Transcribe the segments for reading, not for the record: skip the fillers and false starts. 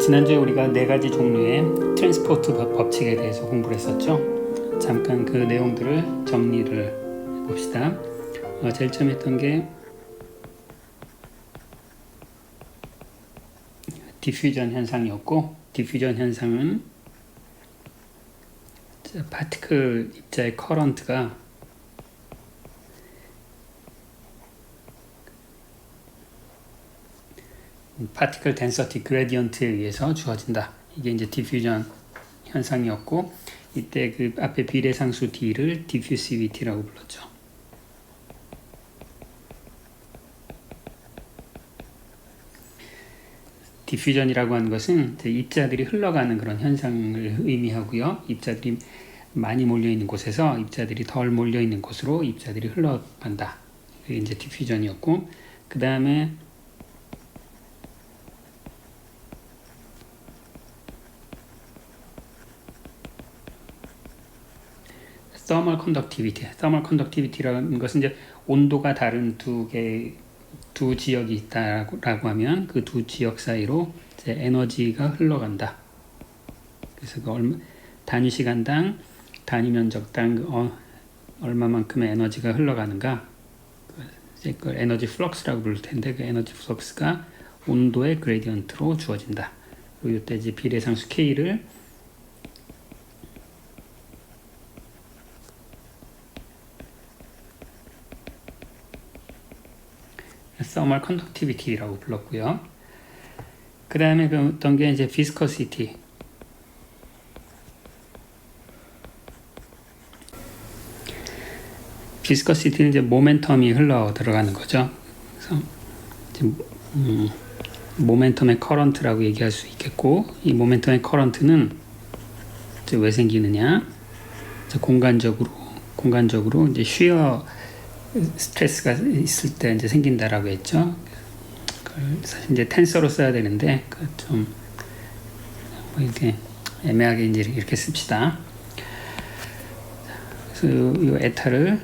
지난주에 우리가 네 가지 종류의 트랜스포트 법칙에 대해서 공부를 했었죠. 잠깐 그 내용들을 정리를 해봅시다. 제일 처음 했던 게 디퓨전 현상이었고, 디퓨전 현상은 파티클 입자의 커런트가 파티클 덴서티 그레디언트에 의해서 주어진다. 이게 이제 디퓨전 현상이었고, 이때 그 앞에 비례상수 D를 디퓨시비티라고 불렀죠. 디퓨전이라고 하는 것은 이제 입자들이 흘러가는 그런 현상을 의미하고요. 입자들이 많이 몰려 있는 곳에서 입자들이 덜 몰려 있는 곳으로 입자들이 흘러간다. 그게 이제 디퓨전이었고, 그 다음에 thermal conductivity라는 것은 이제 온도가 다른 두 지역이 있다라고 하면 그 두 지역 사이로 이제 에너지가 흘러간다. 그래서 그 단위 시간당, 단위 면적당 얼마만큼의 에너지가 흘러가는가, 이제 그걸 에너지 플럭스라고 부를 텐데, 그 에너지 플럭스가 온도의 그레디언트로 주어진다. 그리고 이때 이제 비례상수 K를 thermal conductivity라고 불렀고요. 그 다음에 배웠던 게 이제 viscosity. viscosity는 이제 모멘텀이 흘러 들어가는 거죠. 그래서 이제 모멘텀의 커런트라고 얘기할 수 있겠고, 이 모멘텀의 커런트는 이제 왜 생기느냐? 이제 공간적으로 이제 쉬어 스트레스가 있을 때 이제 생긴다라고 했죠. 사실 이제 텐서로 써야 되는데 좀 뭐 이렇게 애매하게 이제 이렇게 씁시다. 그래서 이 에타를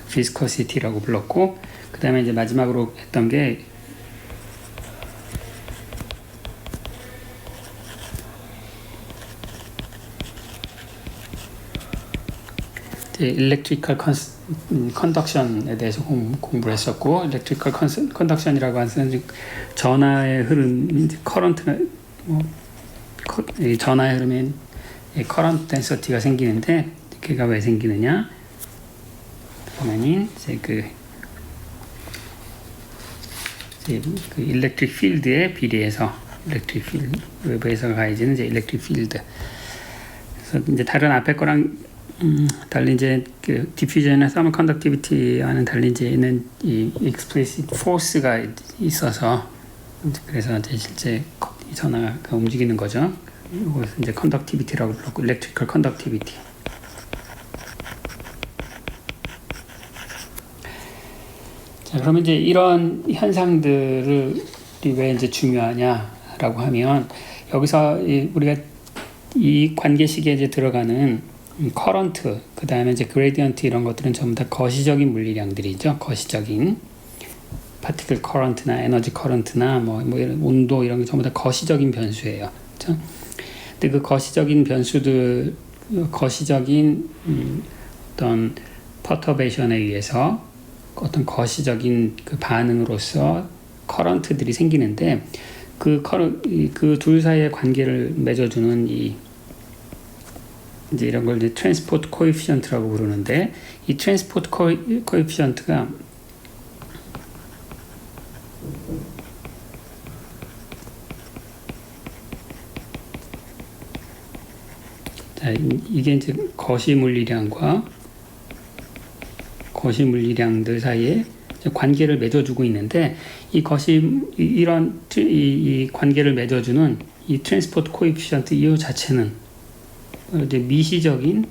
viscosity라고 불렀고, 그 다음에 이제 마지막으로 했던 게 electrical conduction에 대해서 공부를 했었고, electrical conduction이라고 하는 전하의 흐름, current가 전하의 흐름에 current density가 생기는데, 그게 왜 생기느냐? 보면은 이제 그 electric field에 비례해서 electric field 외부에서 가해지는 이제 electric field. 그래서 이제 다른 앞에 거랑 달리 이제 그 디퓨전이나 thermal conductivity와는 달리 이제는 이 explicit force가 있어서, 그래서 이제 실제 전하가 움직이는 거죠. 이것을 이제 conductivity라고 불렀고, electrical conductivity. 자, 그러면 이제 이런 현상들이 왜 이제 중요하냐라고 하면, 여기서 우리가 이 관계식에 이제 들어가는 커런트, 그 다음에 이제 그레디언트, 이런 것들은 전부 다 거시적인 물리량들이죠. 거시적인 파티클 커런트나 에너지 커런트나 뭐 이런 온도, 이런 게 전부 다 거시적인 변수예요. 그렇죠? 근데 그 거시적인 변수들, 거시적인 어떤 퍼터베이션에 의해서 어떤 거시적인 그 반응으로서 커런트들이 생기는데, 그 둘 사이의 관계를 맺어주는 이제 이런 걸 이제 트랜스포트 코에피션트라고 부르는데, 이 트랜스포트 코에피션트가 자, 이게 이제 거시 물리량들 사이에 관계를 맺어주고 있는데, 이 관계를 맺어주는 이 트랜스포트 코에피션트 이 자체는 이제 미시적인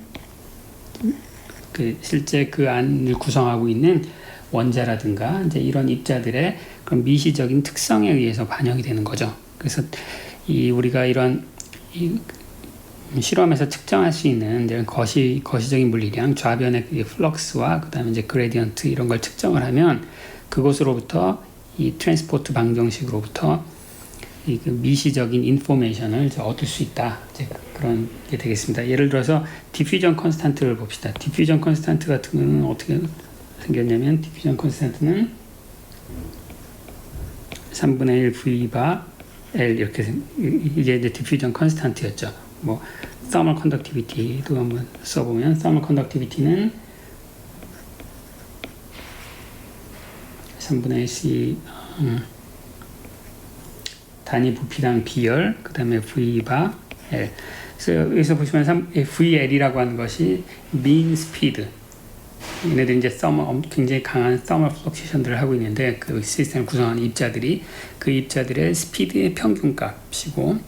실제 그 안을 구성하고 있는 원자라든가 이제 이런 입자들의 그런 미시적인 특성에 의해서 반영이 되는 거죠. 그래서 우리가 이런 실험에서 측정할 수 있는 이런 거시적인 물리량, 좌변의 플럭스와 그 다음에 이제 그레디언트, 이런 걸 측정을 하면 그곳으로부터 이 트랜스포트 방정식으로부터 이 그 미시적인 인포메이션을 얻을 수 있다. 이제 그런 게 되겠습니다. 예를 들어서 디퓨전 컨스탄트를 봅시다. 디퓨전 컨스탄트 같은 경우는 어떻게 생겼냐면 디퓨전 컨스탄트는 3분의 1 V 바 L 이렇게 이게 이제 디퓨전 컨스탄트였죠. 뭐 thermal conductivity도 한번 써보면 thermal conductivity는 3분의 1 C 단위 부피당 비열, 그 다음에 V 바 L. 그래서 여기서 보시면 VL이라고 하는 것이 mean speed. 얘네들이 이제 굉장히 강한 thermal fluctuation들을 하고 있는데 그 시스템을 구성하는 입자들이 그 입자들의 스피드의 평균값이고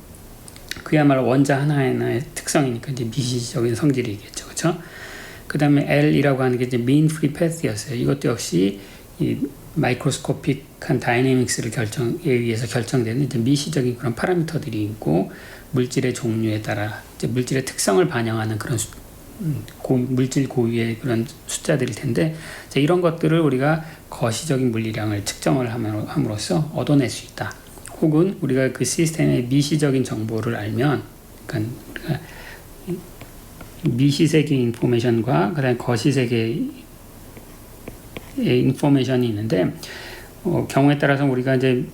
그야말로 원자 하나하나의 특성이니까 이제 미시적인 성질이겠죠, 그렇죠? 그 다음에 L이라고 하는 게 이제 mean free path였어요. 이것도 역시 이 마이크로스코픽한 다이내믹스를 결정에 의해서 결정되는 이제 미시적인 그런 파라미터들이 있고 물질의 종류에 따라 이제 물질의 특성을 반영하는 그런 물질 고유의 그런 숫자들일 텐데 이런 것들을 우리가 거시적인 물리량을 측정을 함으로써 얻어낼 수 있다. 혹은 우리가 그 시스템의 미시적인 정보를 알면, 그러니까 우리가 미시세계 인포메이션과 그다음에 거시세계의 인포메이션이 있는데 경우에 따라서 우리가 이제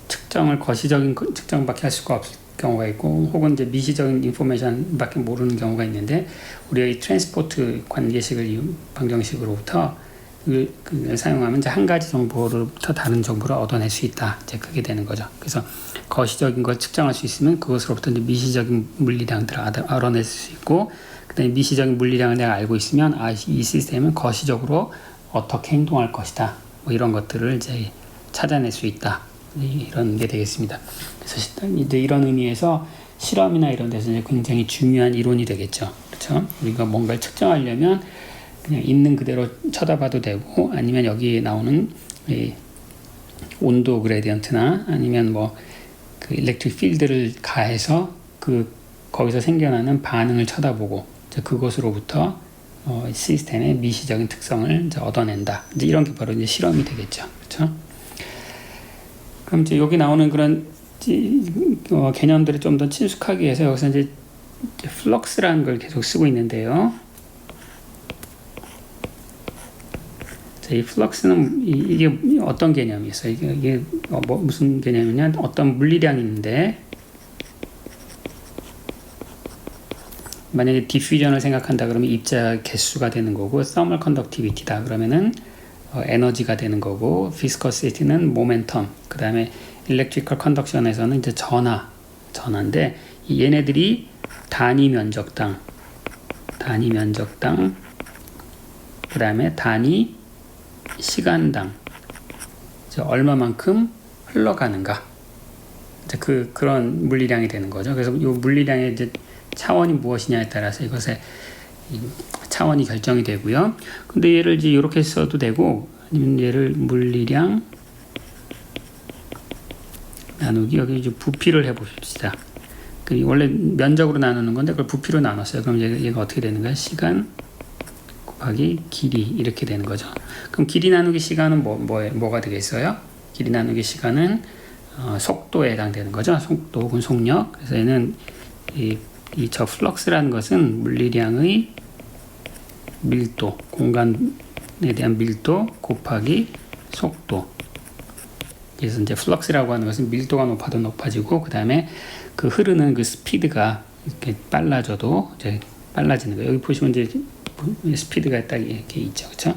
측정을 거시적인 측정밖에 할 수가 없을 경우가 있고 혹은 이제 미시적인 인포메이션밖에 모르는 경우가 있는데 우리가 이 트랜스포트 관계식을 방정식으로부터 그걸 사용하면 이제 한 가지 정보로부터 다른 정보를 얻어낼 수 있다. 이제 그게 되는 거죠. 그래서 거시적인 걸 측정할 수 있으면 그것으로부터 이제 미시적인 물리량들을 알아낼 수 있고 그다음에 미시적인 물리량을 내가 알고 있으면 이 시스템은 거시적으로 어떻게 행동할 것이다. 뭐 이런 것들을 이제 찾아낼 수 있다. 이런 게 되겠습니다. 그래서 이제 이런 의미에서 실험이나 이런 데서 이제 굉장히 중요한 이론이 되겠죠. 그렇죠? 우리가 뭔가를 측정하려면 그냥 있는 그대로 쳐다봐도 되고 아니면 여기 나오는 이 온도 그레디언트나 아니면 뭐 그 일렉트릭 필드를 가해서 거기서 생겨나는 반응을 쳐다보고 이제 그것으로부터 시스템의 미시적인 특성을 이제 얻어낸다. 이제 이런 게 바로 이제 실험이 되겠죠. 그렇죠? 그럼 이제 여기 나오는 그런 개념들을 좀 더 친숙하게 해서 여기서 이제 플럭스라는 걸 계속 쓰고 있는데요. 자, 이 플럭스는 이게 어떤 개념이었어요? 이게 무슨 개념이냐? 어떤 물리량이 있는데 만약에 디퓨전을 생각한다 그러면 입자 개수가 되는 거고 thermal conductivity다 그러면은 에너지가 되는 거고 viscosity는 모멘텀 그 다음에 electrical conduction에서는 이제 전하인데 얘네들이 단위 면적당 그 다음에 단위 시간당 얼마만큼 흘러가는가 이제 그런 물리량이 되는 거죠. 그래서 이 물리량의 이제 차원이 무엇이냐에 따라서 이것의 차원이 결정이 되고요. 근데 얘를 이제 이렇게 써도 되고 아니면 얘를 물리량 나누기 여기 이제 부피를 해봅시다. 원래 면적으로 나누는 건데 그걸 부피로 나눴어요. 그럼 얘가 어떻게 되는 거야? 시간 곱하기 길이 이렇게 되는 거죠. 그럼 길이 나누기 시간은 뭐가 되겠어요? 길이 나누기 시간은 속도에 해당되는 거죠. 속도 혹은 속력. 그래서 얘는 저 플럭스라는 것은 물리량의 밀도, 공간에 대한 밀도 곱하기 속도. 그래서 이제 플럭스라고 하는 것은 밀도가 높아도 높아지고 그 다음에 그 흐르는 그 스피드가 이렇게 빨라져도 이제 빨라지는 거예요. 여기 보시면 이제 스피드가 딱 이렇게 있죠, 그렇죠?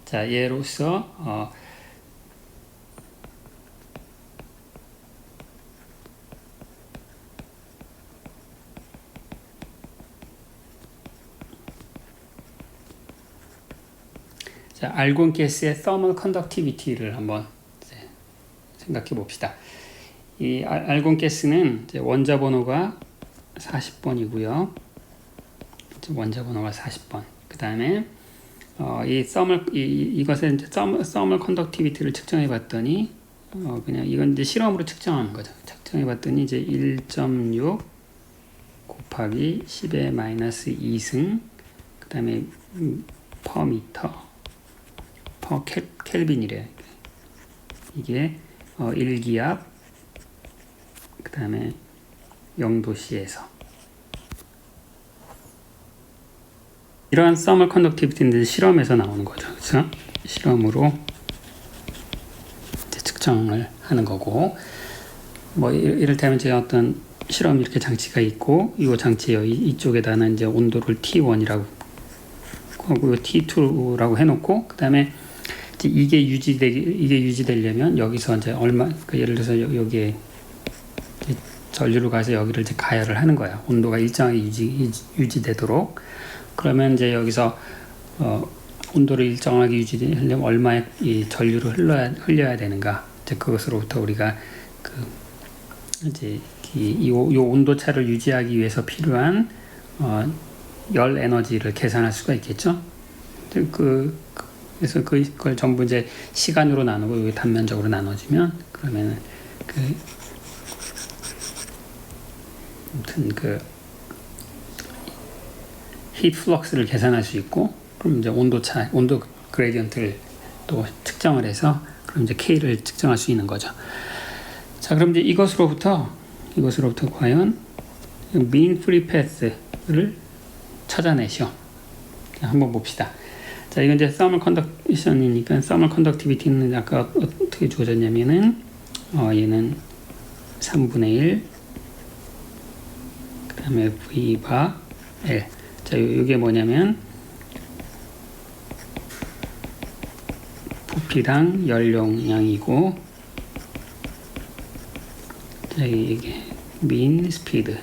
자, 예로서 자, 알곤 가스의 thermal conductivity를 한번 생각해 봅시다. 이 알곤 가스는 원자 번호가 40번이고요. 원자 번호가 40번. 그 다음에 이것의 thermal conductivity를 측정해 봤더니 그냥 이건 이제 실험으로 측정하는 거죠. 측정해 봤더니 이제 1.6 곱하기 10의 마이너스 2승 그 다음에 per 미터 per 켈빈이래. 이게 1기압 그 다음에 0도씨에서 이러한 thermal conductivity는 실험에서 나오는 거죠. 그렇죠? 실험으로 이제 측정을 하는 거고, 뭐 이를테면 이제 어떤 실험 이렇게 장치가 있고, 이 장치 이쪽에다는 이제 온도를 T1이라고 하고 T2라고 해놓고, 그 다음에 이게 유지되려면 여기서 이제 예를 들어서 여기에 전류를 가서 여기를 이제 가열을 하는 거야. 온도가 일정하게 유지되도록. 그러면 이제 여기서 온도를 일정하게 유지하려면 얼마의 이 전류를 흘려야 되는가? 이제 그것으로부터 우리가 이제 이 온도 차를 유지하기 위해서 필요한 열 에너지를 계산할 수가 있겠죠. 그래서 그걸 전부 이제 시간으로 나누고 여기 단면적으로 나눠주면 그러면은 아무튼 히트 플럭스를 계산할 수 있고, 그럼 이제 온도 그레디언트를 또 측정을 해서 그럼 이제 K를 측정할 수 있는 거죠. 자, 그럼 이제 이것으로부터 과연 mean free path를 찾아내시오. 자, 한번 봅시다. 자, 이건 이제 thermal conduction이니까 thermal conductivity는 아까 어떻게 주어졌냐면은 얘는 3분의 1 그 다음에 V 바 L. 자, 이게 뭐냐면 부피당 연용량이고, 자, 이게 mean speed.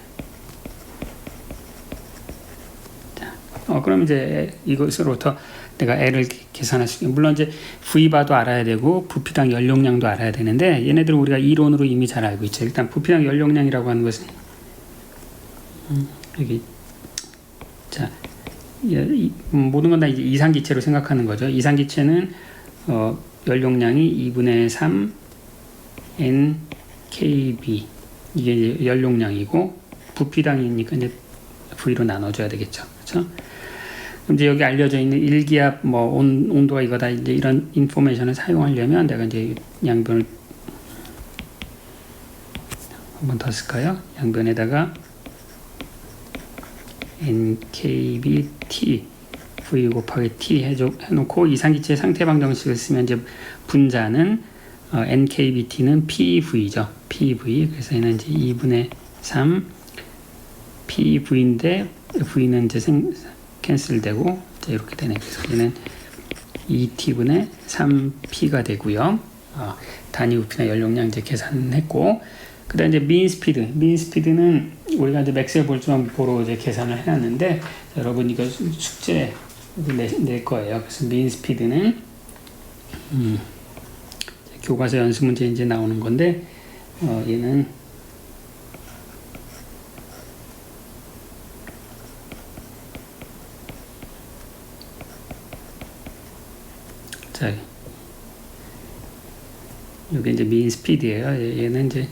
자, 그럼 이제 이것으로부터 내가 L을 계산할 수 있는, 물론 이제 V바도 알아야 되고 부피당 연용량도 알아야 되는데, 얘네들은 우리가 이론으로 이미 잘 알고 있죠. 일단 부피당 연용량이라고 하는 것은 여기 자, 모든 건 다 이제 이상기체로 생각하는 거죠. 이상기체는 연용량이 2분의 3 NKB, 이게 이제 연용량이고, 부피당이니까 이제 V로 나눠줘야 되겠죠. 그렇죠? 그럼 이제 여기 알려져 있는 1기압 온도가 이거다, 이제 이런 인포메이션을 사용하려면 내가 이제 양변을 한 번 더 쓸까요? 양변에다가 NKBT V 곱하기 T 해놓고 이상기체 상태방 정식을 쓰면 이제 분자는 NKBT는 PV죠. PV. 그래서 얘는 이제 2분의 3 PV인데 V는 이제 캔슬되고 이제 이렇게 되네. 그래서 얘는 2T분의 3P가 되고요. 단위 부피나 연용량 이제 계산했고, 그다음 이제 mean speed는 우리가 이제 맥스웰 볼트만보로 이제 계산을 해놨는데, 여러분 이거 숙제 낼 거예요. 그래서 mean speed는 교과서 연습 문제 이제 나오는 건데, 얘는 자, 여기 이제 mean speed예요. 얘는 이제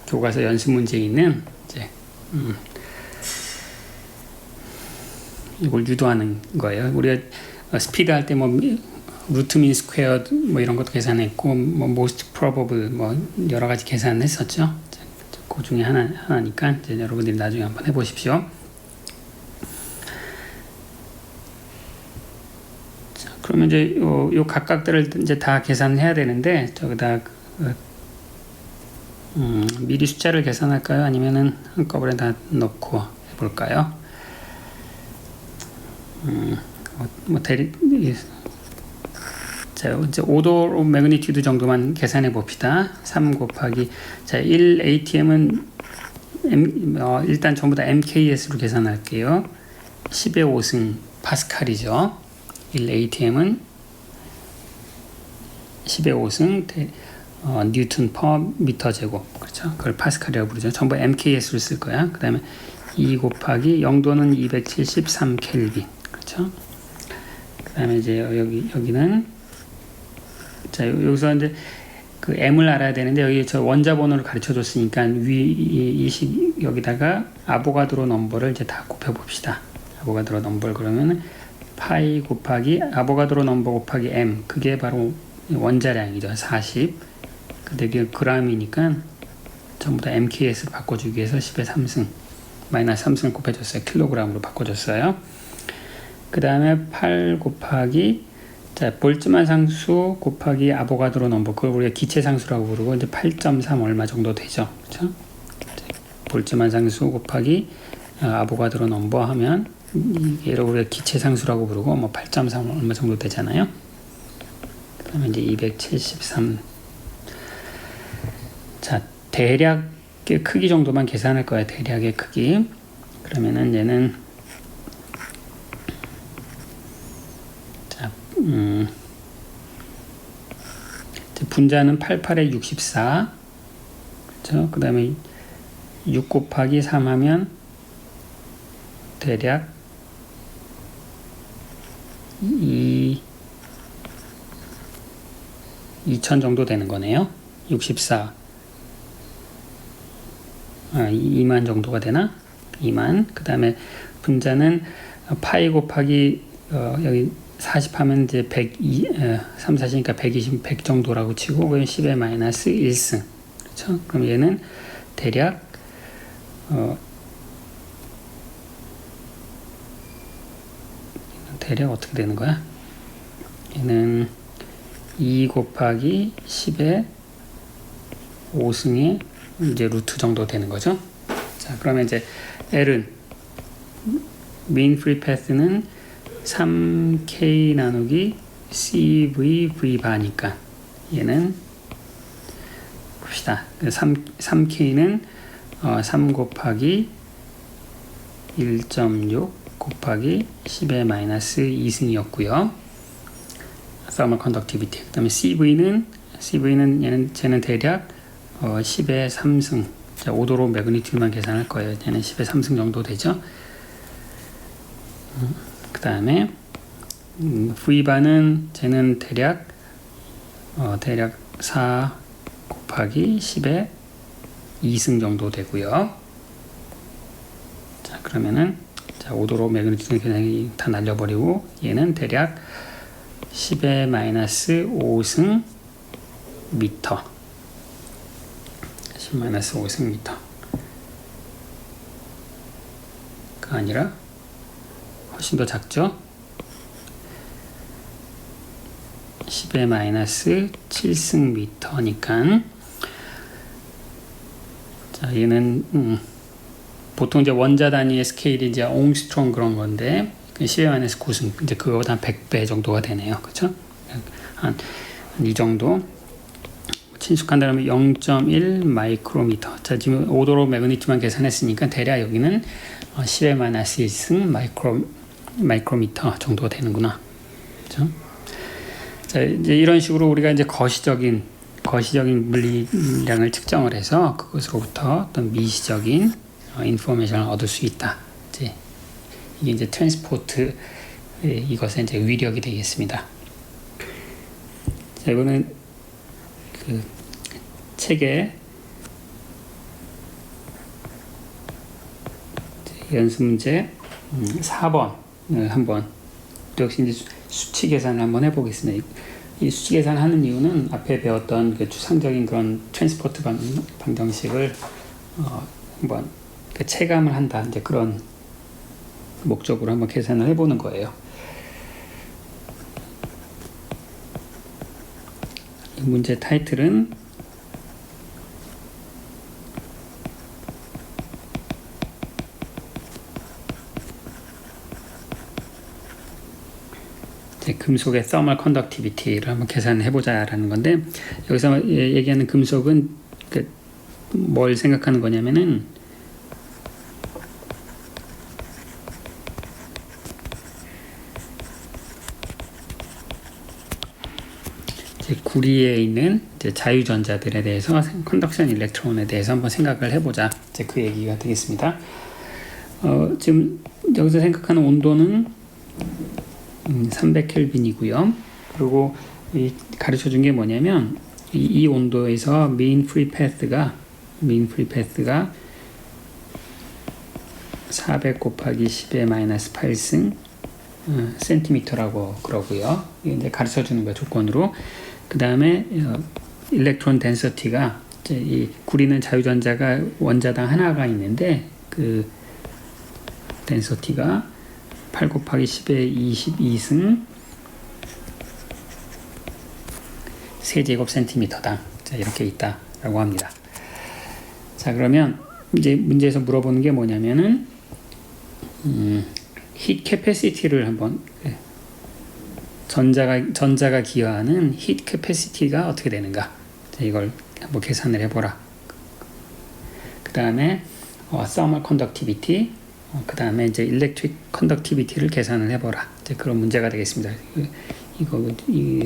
교과서 연습 문제에 있는 이제 이걸 유도하는 거예요. 우리가 스피드 할 때 뭐 루트 민 스퀘어 뭐 이런 것도 계산했고, 뭐 most probable 뭐 여러 가지 계산을 했었죠. 그 중에 하나니까 이제 여러분들이 나중에 한번 해보십시오. 자, 그러면 이제 요 각각들을 이제 다 계산을 해야 되는데, 저기다 미리 숫자를 계산할까요? 아니면은 한꺼번에 다 넣고 해볼까요? 자, 이제 5도 매그니튜드 정도만 계산해 봅시다. 3 곱하기, 자, 1 ATM은 일단 전부 다 MKS로 계산할게요. 10의 5승 파스칼이죠. 1 ATM은 10의 5승 뉴턴 퍼 미터 제곱, 그렇죠? 그걸 파스칼이라고 부르죠. 전부 MKS로 쓸 거야. 그 다음에 2 곱하기 0도는 273 켈빈, 그렇죠? 그 다음에 이제 여기는, 자, 여기서 이제 그 m을 알아야 되는데 여기 저 원자 번호를 가르쳐 줬으니까 여기다가 아보가드로 넘버를 이제 다 곱해 봅시다. 아보가드로 넘버를 그러면 파이 곱하기 아보가드로 넘버 곱하기 m, 그게 바로 원자량이죠. 40. 근데 이게 g이니까 전부 다 mks로 바꿔주기 위해서 10의 3승 마이너스 3승을 곱해줬어요. 킬로그램으로 바꿔줬어요. 그 다음에 8 곱하기 자 볼츠만 상수 곱하기 아보가드로 넘버, 그걸 우리가 기체 상수라고 부르고 이제 8.3 얼마 정도 되죠. 그렇죠? 볼츠만 상수 곱하기 아보가드로 넘버 하면 얘를 우리가 기체 상수라고 부르고 뭐 8.3 얼마 정도 되잖아요. 그 다음에 이제 273. 자 대략의 크기 정도만 계산할 거야. 대략의 크기. 그러면은 얘는 자 분자는 88에 64. 그렇죠? 그 다음에 6 곱하기 3 하면 대략 2000 정도 되는 거네요. 64. 2만 정도가 되나? 2만. 그 다음에 분자는 파이 곱하기 여기 40 하면 이제 3, 4시니까 120, 100 정도라고 치고, 그럼 10의 마이너스 1승. 그렇죠? 그럼 얘는 대략 대략 어떻게 되는 거야? 얘는 2 곱하기 10의 5승의 이제 루트 정도 되는 거죠. 자, 그러면 이제 L은 mean free path는 3K 나누기 CV V 바니까 얘는 봅시다. 3K는 3 곱하기 1.6 곱하기 10의 마이너스 2승이었고요. thermal conductivity. 그 다음에 CV는 쟤는 대략 10의 3승. 자, 5도로 매그니튜드만 계산할 거예요. 얘는 10의 3승 정도 되죠. 그 다음에 V바는 쟤는 대략 4 곱하기 10의 2승 정도 되고요. 자, 그러면은 자, 5도로 매그니튜드 계산이 다 날려버리고 얘는 대략 10의 마이너스 5승 미터. 10 마이너스 5승 미터가 아니라 훨씬 더 작죠? 10의 마이너스 7승 미터니까 자, 얘는 보통 이제 원자 단위의 스케일이 이제 옹스트롬 그런 건데 10의 마이너스 9승, 이제 그거보다 한 100배 정도가 되네요. 그렇죠? 한 이 정도 친숙한다면 0.1 마이크로미터. 자, 지금 5도로 매그니튜드만 계산했으니까 대략 여기는 10의 마이너스 1승 마이크로미터 정도가 되는구나. 그렇죠? 자, 이제 이런 식으로 우리가 이제 거시적인 물리량을 측정을 해서 그것으로부터 어떤 미시적인 인포메이션을 얻을 수 있다. 이제 이게 이제 트랜스포트 이것의 이제 위력이 되겠습니다. 자, 이거는 그 책에 연습 문제 4번 한번 또 역시 이제 수치 계산을 한번 해보겠습니다. 이 수치 계산하는 이유는 앞에 배웠던 그 추상적인 그런 트랜스포트 방정식을 한번 그 체감을 한다, 이제 그런 목적으로 한번 계산을 해보는 거예요. 이 문제 타이틀은 금속의 thermal conductivity를 한번 계산해 보자라는 건데, 여기서 얘기하는 금속은 뭘 생각하는 거냐면은 구리에 있는 이제 자유전자들에 대해서, 컨덕션 일렉트론에 대해서 한번 생각을 해보자. 이제 그 얘기가 되겠습니다. 지금 여기서 생각하는 온도는 300켈빈이고요. 그리고 가르쳐 준 게 뭐냐면 이 온도에서 mean free path가 400 곱하기 10의 마이너스 8승 센티미터라고 그러고요. 이제 가르쳐 주는 거 조건으로. 그 다음에 일렉트론 덴서티가 이 구리는 자유전자가 원자당 하나가 있는데 그 덴서티가 8 곱하기 10의 22승 세제곱 센티미터당 이렇게 있다라고 합니다. 자, 그러면 이제 문제에서 물어보는 게 뭐냐면은 히트 캐패시티를 한번 전자가 기여하는 히트 캐패시티가 어떻게 되는가? 자, 이걸 한번 계산을 해보라. 그 다음에 thermal conductivity, 그 다음에 이제 electric conductivity를 계산을 해보라. 이제 그런 문제가 되겠습니다. 이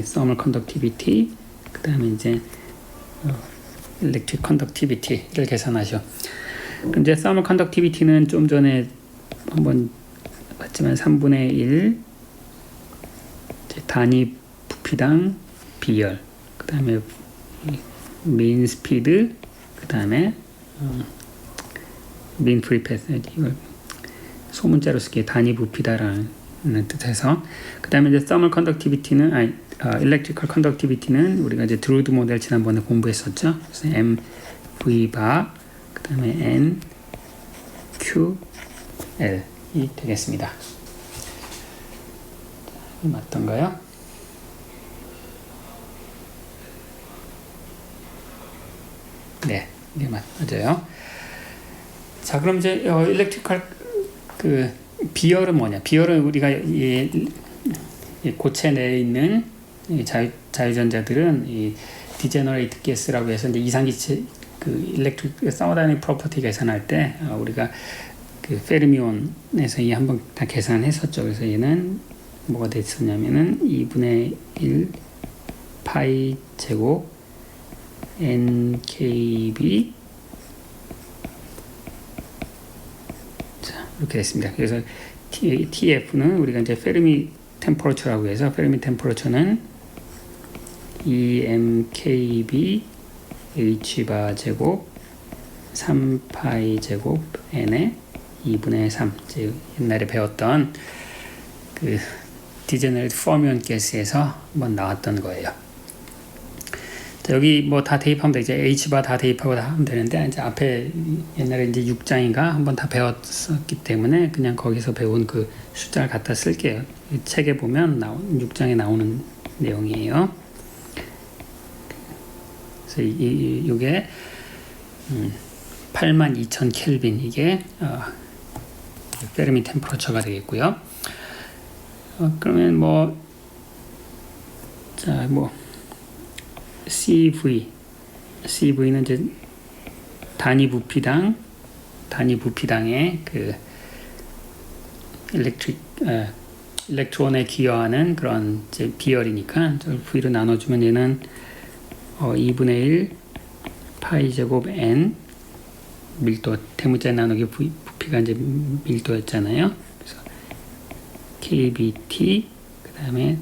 thermal conductivity, 그 다음에 이제 electric conductivity를 계산하셔. 이제 thermal conductivity는 좀 전에 한번 봤지만 3분의 1 단위 부피당 비열, 그 다음에 mean speed, 그 다음에 mean free path, 이걸 소문자로 쓰기에 단위 부피다라는 뜻에서, 그 다음에 이제 thermal conductivity는 electrical conductivity는 우리가 이제 드루드 모델 지난번에 공부했었죠. 그래서 mv 바, 그 다음에 n q l이 되겠습니다. 맞던가요? 네, 이게 맞아요. 자, 그럼 이제 일렉트리컬 그 비열은 뭐냐? 비열은 우리가 이 고체 내에 있는 이 자유전자들은 이 디제너레이트 가스라고 해서 이제 이상기체 그 일렉트릭 서머다이내믹 프로퍼티 계산할 때 우리가 그 페르미온에서 이 한번 다 계산했었죠. 그래서 얘는 뭐가 됐었냐면은 2분의 1 파이 제곱 NKB, 자, 이렇게 됐습니다. 그래서 TF는 우리가 이제 페르미 템퍼러처라고 해서 페르미 템퍼러처는 2mkb h바 제곱 3파이 제곱 n의 2분의 3. 옛날에 배웠던 그 디제너레이트 퍼미온 가스에서 한번 나왔던 거예요. 자, 여기 뭐 다 대입하면 돼. 이제 h바 다 대입하고 다 하면 되는데, 이제 앞에 옛날에 이제 6장인가 한번 다 배웠었기 때문에 그냥 거기서 배운 그 숫자를 갖다 쓸게요. 이 책에 보면 6장에 나오는 내용이에요. 그래서 이게 82,000 켈빈, 이게 페르미 템퍼러처가 되겠고요. 그러면 뭐 CV는 이제 단위 부피당의 그 일렉트론에 기여하는 그런 이제 비열이니까 V로 나눠주면 얘는 2분의 1 파이 제곱 n 밀도, 대문자 나누기 부피가 이제 밀도였잖아요. 그래서 kBT, 그 다음에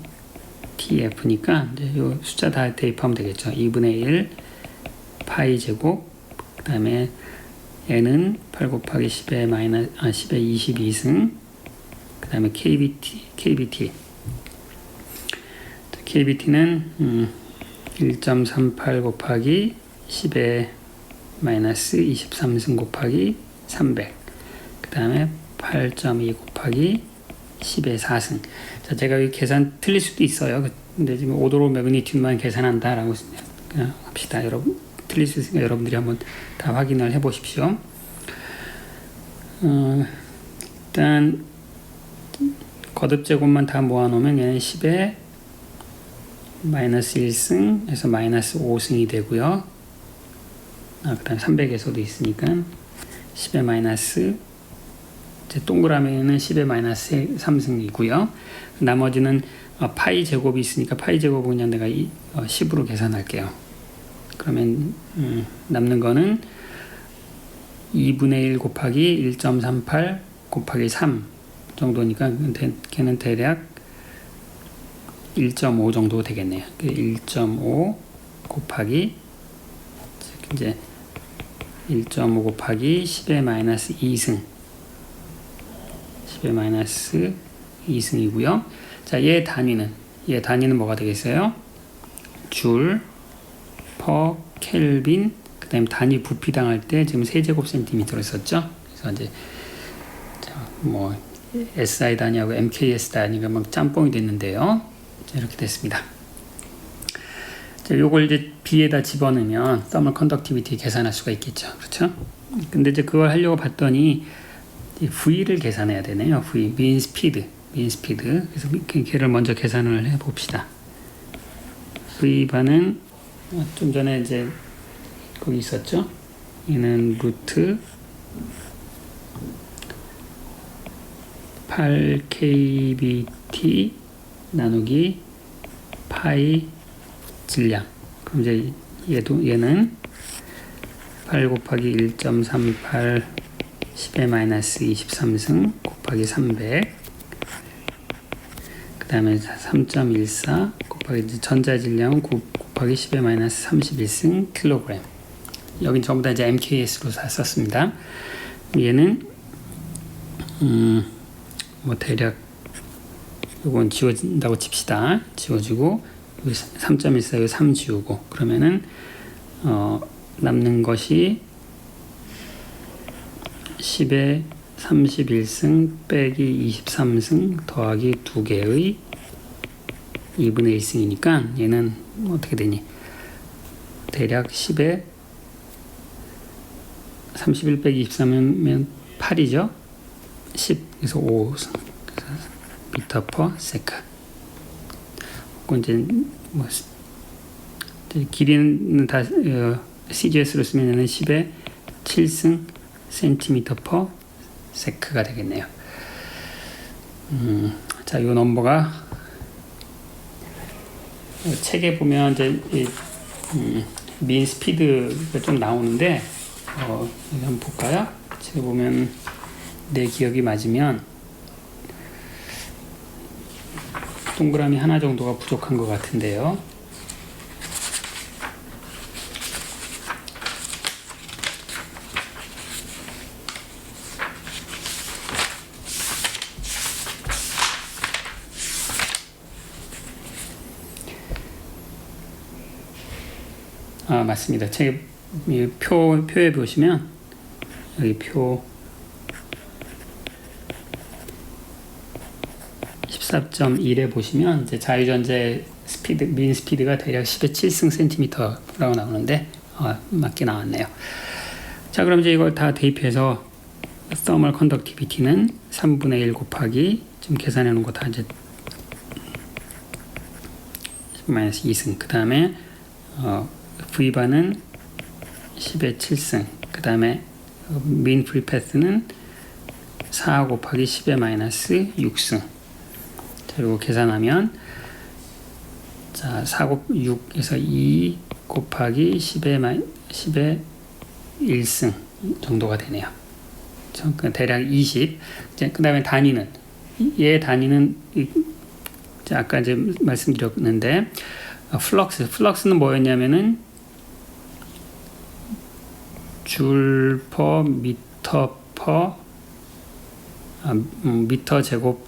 TF니까 이제 요 숫자 다 대입하면 되겠죠. 2분의 1 파이 제곱, 그 다음에 n은 8 곱하기 10의 22승, 그 다음에 KBT는 1.38 곱하기 10의 마이너스 23승 곱하기 300, 그 다음에 8.2 곱하기 10의 4승. 자, 제가 이 계산 틀릴 수도 있어요. 근데 지금 오도로 매그니튜드만 계산한다라고 합시다. 여러분, 틀릴 수 있으니까 여러분들이 한번 다 확인을 해 보십시오. 일단 거듭 제곱만 다 모아놓으면 얘는 10의 마이너스 1승 해서 마이너스 5승이 되고요. 그 다음에 300에서도 있으니까 10의 마이너스, 동그라미는 10의 마이너스 3승이고요. 나머지는 파이 제곱이 있으니까 파이 제곱은 그냥 내가 10으로 계산할게요. 그러면 남는 거는 2분의 1 곱하기 1.38 곱하기 3 정도니까 걔는 대략 1.5 정도 되겠네요. 1.5 곱하기 이제 1.5 곱하기 10의 마이너스 2승 10의 마이너스 2승이고요. 자, 얘 단위는 뭐가 되겠어요? 줄 퍼 켈빈. 그 다음에 단위 부피 당할 때 지금 세제곱 센티미터로 썼죠. 그래서 이제 뭐 SI 단위하고 MKS 단위가 막 짬뽕이 됐는데요. 자, 이렇게 됐습니다. 자, 요걸 이제 B에다 집어넣으면 서멀 컨덕티비티 계산할 수가 있겠죠. 그렇죠? 근데 이제 그걸 하려고 봤더니 V를 계산해야 되네요. V, mean speed. 그래서 걔를 먼저 계산을 해 봅시다. V반은 좀 전에 이제 거기 있었죠? 얘는 루트 8kBT 나누기 파이 질량. 그럼 이제 얘는 8 곱하기 1.38 10의 마이너스 23승 곱하기 300. 그 다음에 3.14 곱하기 전자질량은 9 곱하기 10의 마이너스 31승 킬로그램. 여긴 전부 다 이제 MKS로 썼습니다. 얘는 뭐 대략 요건 지워진다고 칩시다. 지워지고 3.14 3 지우고 그러면은 남는 것이 10의 31승 빼기 23승 더하기 2개의 2분의 1승이니까 얘는 어떻게 되니? 대략 10의 31 빼기 23이면 8이죠? 10에서 5 미터 퍼 세컨. 이제 뭐 길이는 다 CGS로 쓰면 얘는 10의 7승 센티미터 퍼 세크가 되겠네요. 자, 이 넘버가 책에 보면 이제 민 스피드가 좀 나오는데 여기 한번 볼까요? 책에 보면 내 기억이 맞으면 동그라미 하나 정도가 부족한 것 같은데요. 아, 맞습니다. 책 표에 보시면 여기 표 14.1에 보시면 이제 자유전자의 스피드, 민 스피드가 대략 10의 7승 센티미터라고 나오는데 맞게 나왔네요. 자, 그럼 이제 이걸 다 대입해서 thermal conductivity는 3분의 1 곱하기 지금 계산해 놓은 거 다 이제 마이너스 2승. 그 다음에 V반은 10의 7승. 그 다음에 mean free path는 4 곱하기 10의 마이너스 6승. 자, 이거 계산하면 자, 6에서 2 곱하기 10의 1승 정도가 되네요. 대략 20. 그 다음에 단위는 얘 단위는 아까 이제 말씀드렸는데 플럭스는 뭐였냐면은 줄 퍼 미터 퍼 미터 제곱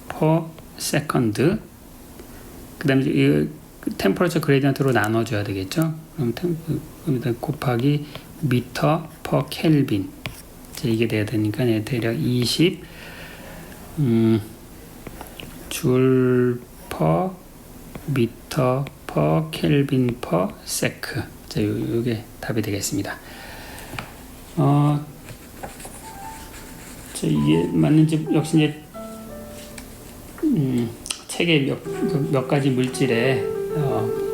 퍼 세컨드. 그 다음에 이 템퍼러처 그레디언트로 나눠줘야 되겠죠. 그럼 곱하기 미터 퍼 켈빈. 이게 돼야 되니까 대략 20 줄 퍼 미터 퍼 켈빈 퍼 세크. 자, 요게 답이 되겠습니다. 이게 맞는지 역시 이제 책에 몇 가지 물질에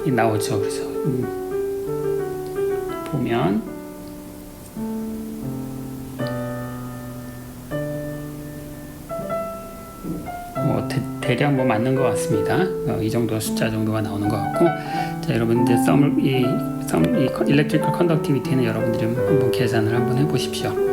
나오죠. 그래서 보면 뭐 대략 뭐 맞는 것 같습니다. 이 정도 숫자 정도가 나오는 것 같고, 자, 여러분 이제 이 일렉트리컬 컨덕티비티는 여러분들이 한번 계산을 한번 해보십시오.